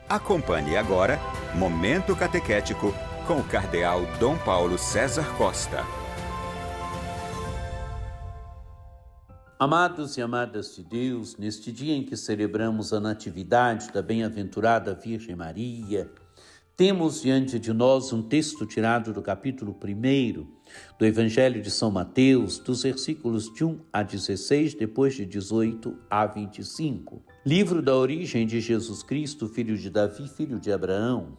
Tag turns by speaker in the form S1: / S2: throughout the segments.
S1: Acompanhe agora Momento Catequético com o Cardeal Dom Paulo César Costa.
S2: Amados e amadas de Deus, neste dia em que celebramos a Natividade da Bem-aventurada Virgem Maria, temos diante de nós um texto tirado do capítulo 1 do Evangelho de São Mateus, dos versículos de 1 a 16, depois de 18 a 25. Livro da origem de Jesus Cristo, filho de Davi, filho de Abraão.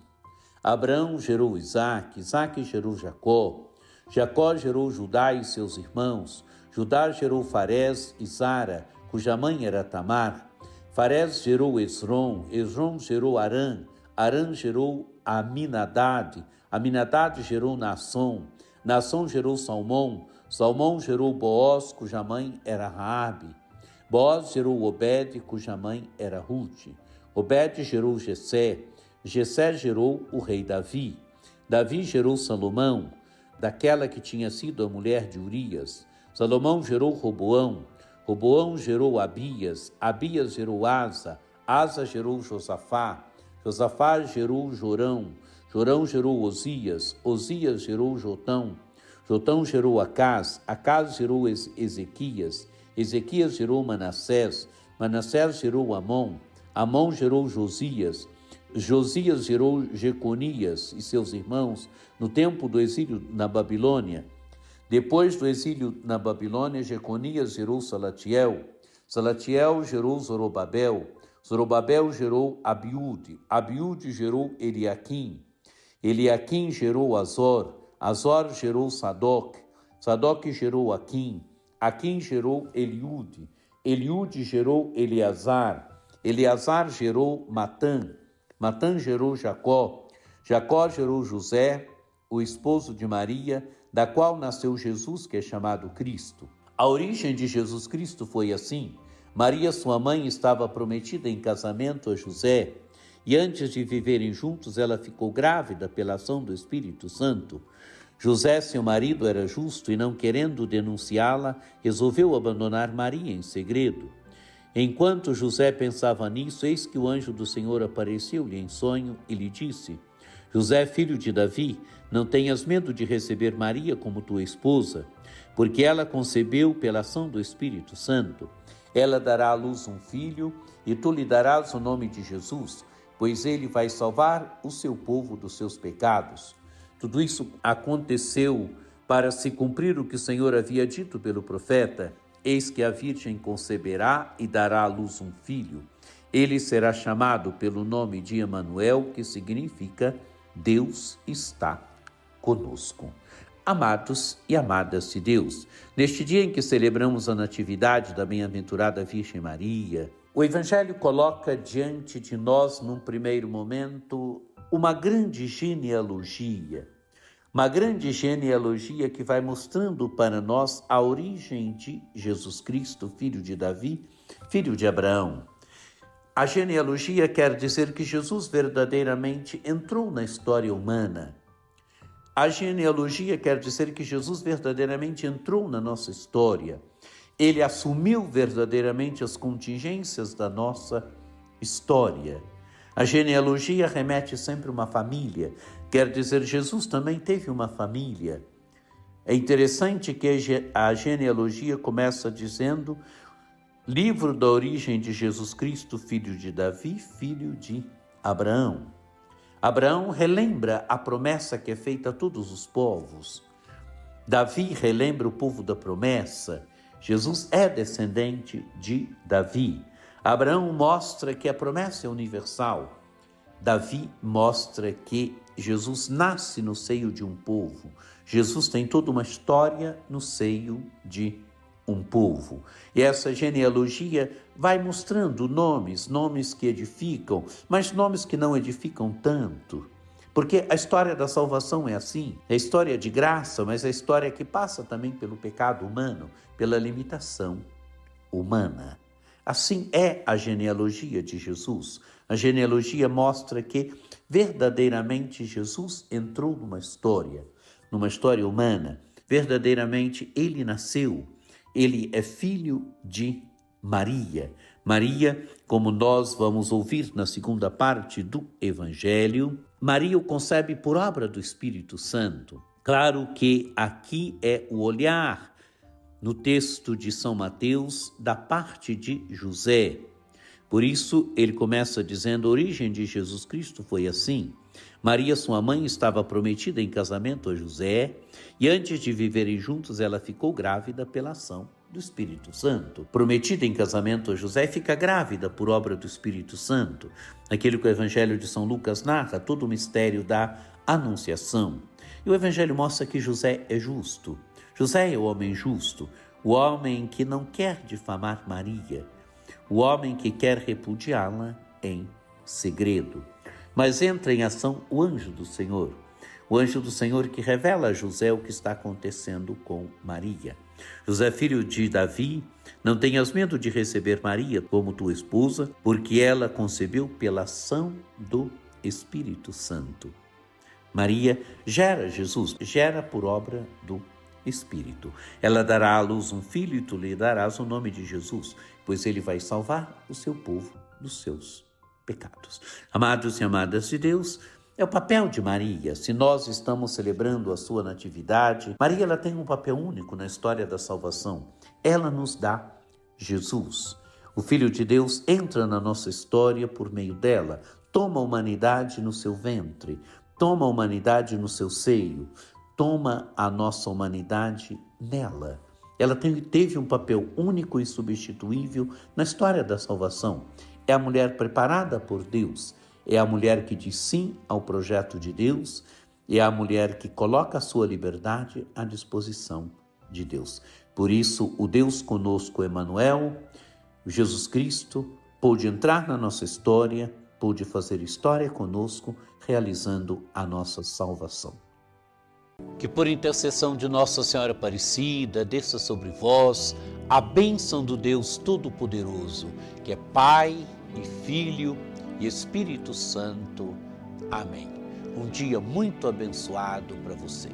S2: Abraão gerou Isaque, Isaque gerou Jacó, Jacó gerou Judá e seus irmãos, Judá gerou Farés e Zara, cuja mãe era Tamar. Farés gerou Esrom, Esrom gerou Arã, Arã gerou Aminadade, Aminadade gerou Naasson, Naasson gerou Salmão, Salmão gerou Boaz, cuja mãe era Raabe. Boaz gerou Obed, cuja mãe era Rute. Obed gerou Jessé, Jessé gerou o rei Davi. Davi gerou Salomão, daquela que tinha sido a mulher de Urias. Salomão gerou Roboão, Roboão gerou Abias, Abias gerou Asa, Asa gerou Josafá, Josafá gerou Jorão, Jorão gerou Osias, Osias gerou Jotão, Jotão gerou Acás, Acás gerou Ezequias, Ezequias gerou Manassés, Manassés gerou Amon, Amon gerou Josias, Josias gerou Jeconias e seus irmãos no tempo do exílio na Babilônia. Depois do exílio na Babilônia, Jeconias gerou Salatiel, Salatiel gerou Zorobabel, Zorobabel gerou Abiúde, Abiúde gerou Eliaquim, Eliaquim gerou Azor, Azor gerou Sadoc, Sadoc gerou Aquim, Aquim gerou Eliúde, Eliúde gerou Eleazar, Eleazar gerou Matã, Matã gerou Jacó, Jacó gerou José, o esposo de Maria, da qual nasceu Jesus, que é chamado Cristo. A origem de Jesus Cristo foi assim: Maria, sua mãe, estava prometida em casamento a José, e antes de viverem juntos, ela ficou grávida pela ação do Espírito Santo. José, seu marido, era justo e, não querendo denunciá-la, resolveu abandonar Maria em segredo. Enquanto José pensava nisso, eis que o anjo do Senhor apareceu-lhe em sonho e lhe disse: José, filho de Davi, não tenhas medo de receber Maria como tua esposa, porque ela concebeu pela ação do Espírito Santo. Ela dará à luz um filho, e tu lhe darás o nome de Jesus, pois ele vai salvar o seu povo dos seus pecados. Tudo isso aconteceu para se cumprir o que o Senhor havia dito pelo profeta: eis que a Virgem conceberá e dará à luz um filho. Ele será chamado pelo nome de Emanuel, que significa Deus está conosco. Amados e amadas de Deus, neste dia em que celebramos a Natividade da Bem-aventurada Virgem Maria, o Evangelho coloca diante de nós, num primeiro momento, uma grande genealogia que vai mostrando para nós a origem de Jesus Cristo, filho de Davi, filho de Abraão. A genealogia quer dizer que Jesus verdadeiramente entrou na história humana. A genealogia quer dizer que Jesus verdadeiramente entrou na nossa história. Ele assumiu verdadeiramente as contingências da nossa história. A genealogia remete sempre a uma família. Quer dizer, Jesus também teve uma família. É interessante que a genealogia começa dizendo: livro da origem de Jesus Cristo, filho de Davi, filho de Abraão. Abraão relembra a promessa que é feita a todos os povos. Davi relembra o povo da promessa. Jesus é descendente de Davi. Abraão mostra que a promessa é universal. Davi mostra que Jesus nasce no seio de um povo. Jesus tem toda uma história no seio de um povo. E essa genealogia vai mostrando nomes que edificam, mas nomes que não edificam tanto. Porque a história da salvação é assim, é a história de graça, mas é a história que passa também pelo pecado humano, pela limitação humana. Assim é a genealogia de Jesus. A genealogia mostra que verdadeiramente Jesus entrou numa história humana. Verdadeiramente ele nasceu. Ele é filho de Maria. Maria, como nós vamos ouvir na segunda parte do Evangelho, Maria o concebe por obra do Espírito Santo. Claro que aqui é o olhar, no texto de São Mateus, da parte de José. Por isso, ele começa dizendo: a origem de Jesus Cristo foi assim. Maria, sua mãe, estava prometida em casamento a José, e antes de viverem juntos, ela ficou grávida pela ação do Espírito Santo. Prometida em casamento a José, fica grávida por obra do Espírito Santo. Aquilo que o Evangelho de São Lucas narra, todo o mistério da Anunciação. E o Evangelho mostra que José é justo. José é o homem justo, o homem que não quer difamar Maria, o homem que quer repudiá-la em segredo. Mas entra em ação o anjo do Senhor que revela a José o que está acontecendo com Maria. José, filho de Davi, não tenhas medo de receber Maria como tua esposa, porque ela concebeu pela ação do Espírito Santo. Maria gera Jesus, gera por obra do Espírito. Ela dará à luz um filho e tu lhe darás o nome de Jesus, pois ele vai salvar o seu povo dos seus pecados. Amados e amadas de Deus, é o papel de Maria. Se nós estamos celebrando a sua natividade, Maria ela tem um papel único na história da salvação. Ela nos dá Jesus. O Filho de Deus entra na nossa história por meio dela, toma a humanidade no seu ventre, toma a humanidade no seu seio, toma a nossa humanidade nela. Ela teve um papel único e substituível na história da salvação. É a mulher preparada por Deus, é a mulher que diz sim ao projeto de Deus, é a mulher que coloca a sua liberdade à disposição de Deus. Por isso, o Deus conosco, Emmanuel, Jesus Cristo, pôde entrar na nossa história, pôde fazer história conosco, realizando a nossa salvação. Que por intercessão de Nossa Senhora Aparecida, desça sobre vós a bênção do Deus Todo-Poderoso, que é Pai e Filho e Espírito Santo. Amém. Um dia muito abençoado para você.